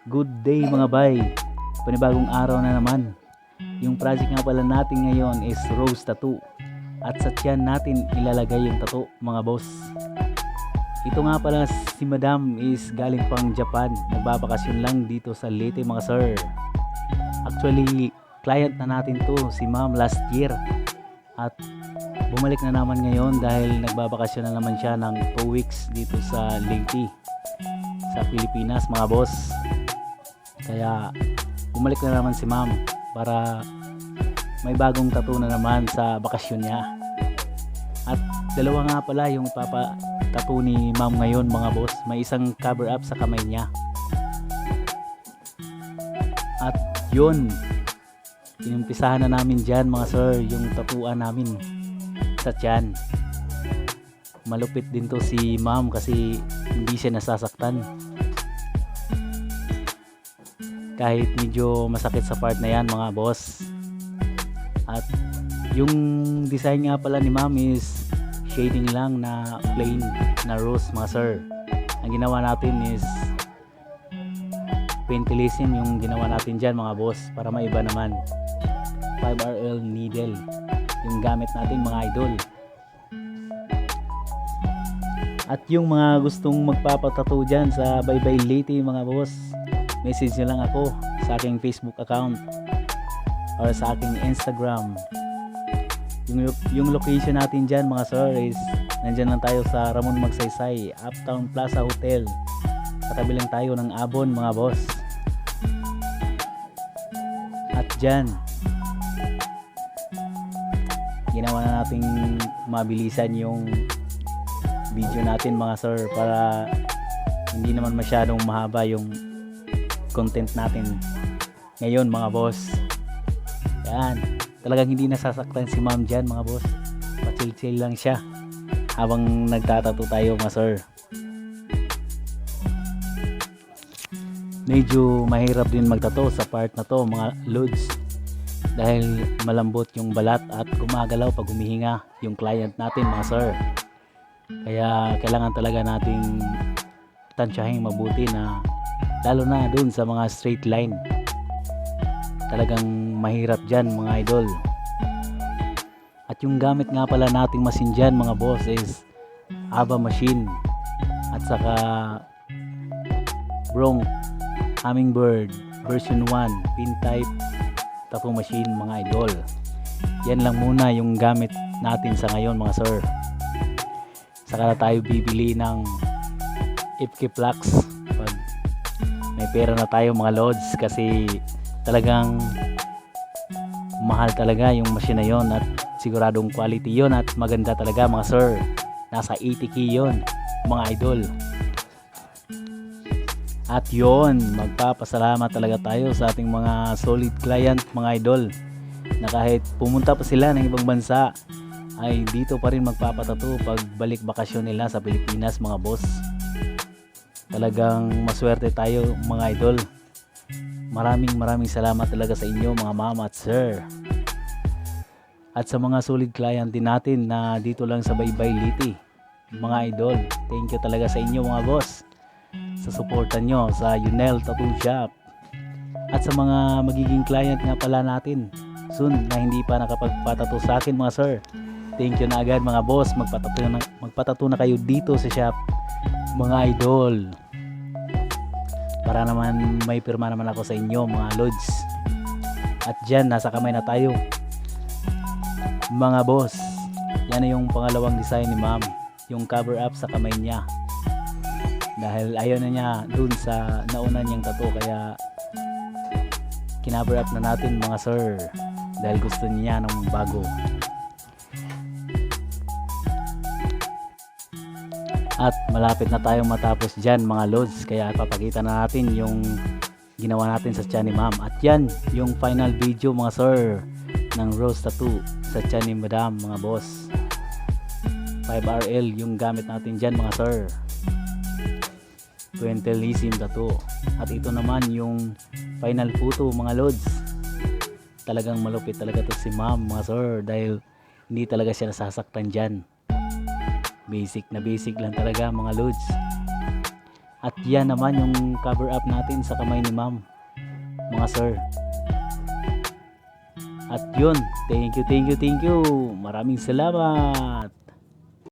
Good day mga bay, panibagong araw na naman. Yung project nga pala natin ngayon is rose tattoo. At sa tiyan natin ilalagay yung tattoo mga boss. Ito nga pala si madam is galing pang Japan. Nagbabakasyon lang dito sa Leyte mga sir. Actually, client na natin to si ma'am last year. At bumalik na naman ngayon dahil nagbabakasyon na naman siya ng 2 weeks dito sa Leyte, sa Pilipinas mga boss. Kaya bumalik na naman si ma'am para may bagong tattoo na naman sa bakasyon niya. At dalawa nga pala yung tattoo ni ma'am ngayon mga boss. May isang cover up sa kamay niya. At yun, inumpisahan na namin dyan mga sir yung tattooan namin sa tiyan. Malupit din to si ma'am kasi hindi siya nasasaktan. Kahit medyo masakit sa part na yan mga boss. At yung design nga pala ni ma'am is shading lang na plain na rose mga sir. Ang ginawa natin is pentalism yung ginawa natin dyan mga boss para maiba naman. 5RL needle yung gamit natin mga idol. At yung mga gustong magpapatattoo dyan sa Baybay Leyte mga boss, message nyo lang ako sa aking Facebook account or sa aking Instagram. Yung location natin dyan mga sir is nandyan lang tayo sa Ramon Magsaysay, Uptown Plaza Hotel. Katabi lang tayo ng Abon mga boss. At dyan ginawa na nating mabilisan yung video natin mga sir para hindi naman masyadong mahaba yung content natin ngayon mga boss. Yan, talagang hindi nasasaktan si ma'am dyan mga boss. Pa-chill lang siya habang nagtatato tayo mga sir. Medyo mahirap din magtato sa part na to mga lods dahil malambot yung balat at gumagalaw pag humihinga yung client natin mga sir. Kaya kailangan talaga nating tansyahin mabuti na lalo na dun sa mga straight line. Talagang mahirap dyan mga idol. At yung gamit nga pala nating machine dyan mga boss is Ava machine at saka Bronc Hummingbird version 1 pin type tattoo machine mga idol. Yan lang muna yung gamit natin sa ngayon mga sir. Saka na tayo bibili ng FK Flux pag may pera na tayo mga lods kasi talagang mahal talaga yung machine na yon at siguradong quality yon at maganda talaga mga sir. Nasa 80k yon mga idol. At yon, magpapasalamat talaga tayo sa ating mga solid client mga idol na kahit pumunta pa sila ng ibang bansa ay dito pa rin magpapatato pag balik bakasyon nila sa Pilipinas mga boss. Talagang maswerte tayo mga idol. Maraming salamat talaga sa inyo mga mama at sir. At sa mga solid client din natin na dito lang sa Baybay Leyte mga idol, thank you talaga sa inyo mga boss sa suporta nyo sa Yunel Tattoo Shop. At sa mga magiging client nga pala natin soon na hindi pa nakapagpatato sa akin mga sir, thank you na agad mga boss. Magpatato na kayo dito sa shop mga idol para naman may pirma naman ako sa inyo mga lods. At dyan nasa kamay na tayo mga boss. Yan na yung pangalawang design ni ma'am, yung cover up sa kamay niya dahil ayaw na niya dun sa nauna niyang tattoo kaya kinaver up na natin mga sir dahil gusto niya ng bago. At malapit na tayong matapos dyan mga lods kaya papakita na natin yung ginawa natin sa tiyan ni ma'am. At yan yung final video mga sir ng rose tattoo sa tiyan ni madam mga boss. 5RL yung gamit natin dyan mga sir. Pentalism tattoo. At ito naman yung final photo mga lods. Talagang malupit talaga to si ma'am mga sir dahil hindi talaga siya nasasaktan dyan. Basic na basic lang talaga mga lods. At yan naman yung cover up natin sa kamay ni ma'am, mga sir. At yun, thank you. Maraming salamat.